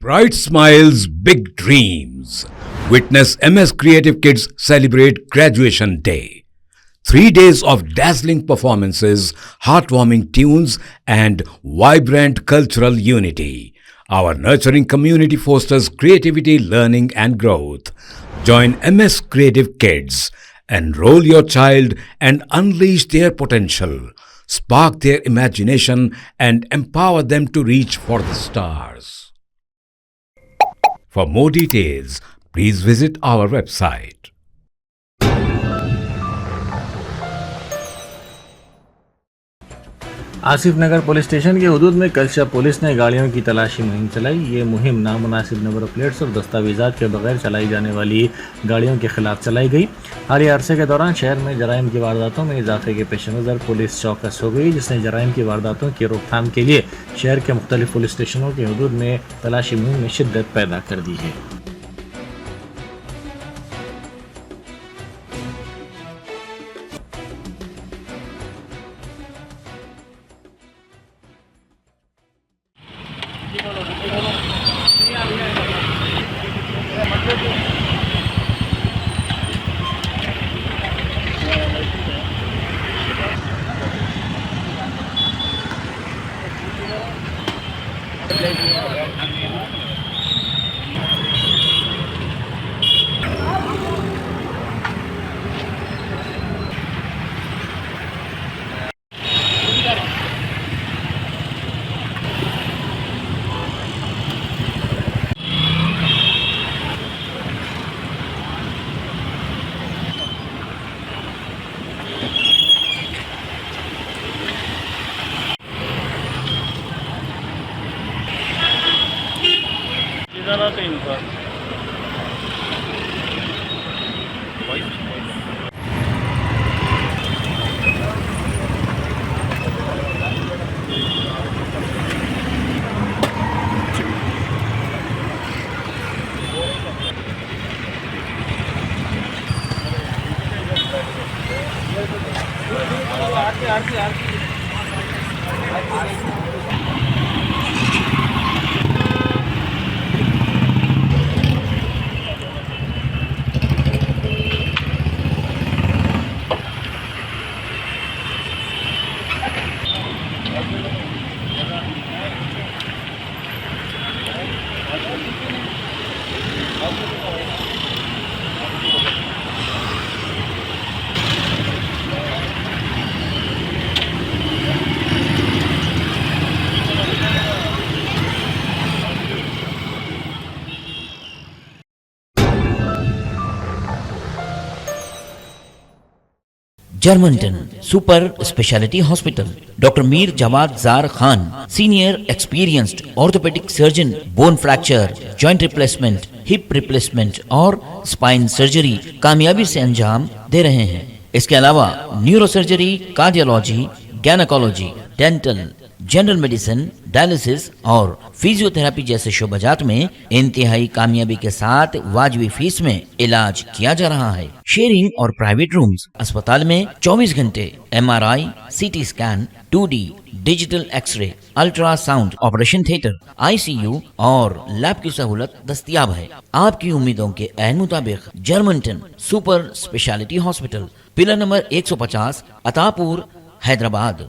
Bright smiles, big dreams. Witness MS Creative Kids celebrate Graduation Day. 3 days of dazzling performances, heartwarming tunes, and vibrant cultural unity. Our nurturing community fosters creativity, learning, and growth. Join MS Creative Kids. Enroll your child and unleash their potential. Spark their imagination and empower them to reach for the stars. For more details, please visit our website. Asif Nagar police station के हुदूद में कल शब police ने गाड़ियों की तलाशी मुहिम चलाई। ये मुहिम नामुनासिब नंबर प्लेट्स और दस्तावेज़ात के बगैर चलाई जाने वाली गाड़ियों के खिलाफ चलाई गई। हालिया अरसे के दौरान शहर में जराइम की वारदातों में इजाफे के पेश नज़र पुलिस चौकस हो गई, जिसने जराइम की वारदातों की रोकथाम के लिए शहर के मुख्तलिफ पुलिस स्टेशनों के हुदूद में तलाशी मुहिम में शिद्दत पैदा कर दी है। Germanton super speciality hospital, doctor Mir Jawad Jar Khan, senior experienced orthopaedic surgeon, bone fracture, joint replacement, hip replacement और स्पाइन सर्जरी कामयाबी से अंजाम दे रहे हैं। इसके अलावा neuro surgery, cardiology, gynaecology, dental, general medicine, dialysis और फिजियोथेरेपी जैसे शोबाजात में इंतहाई कामयाबी के साथ वाजबी फीस में इलाज किया जा रहा है। शेयरिंग और प्राइवेट रूम्स, अस्पताल में 24 घंटे MRI, CT scan, 2D digital xray, ultrasound, operation theatre, ICU और लैब की सहूलत दस्तयाब है। आपकी उम्मीदों के ऐन मुताबिक Germanton super speciality hospital, pillar number 150, Attapur, Hyderabad.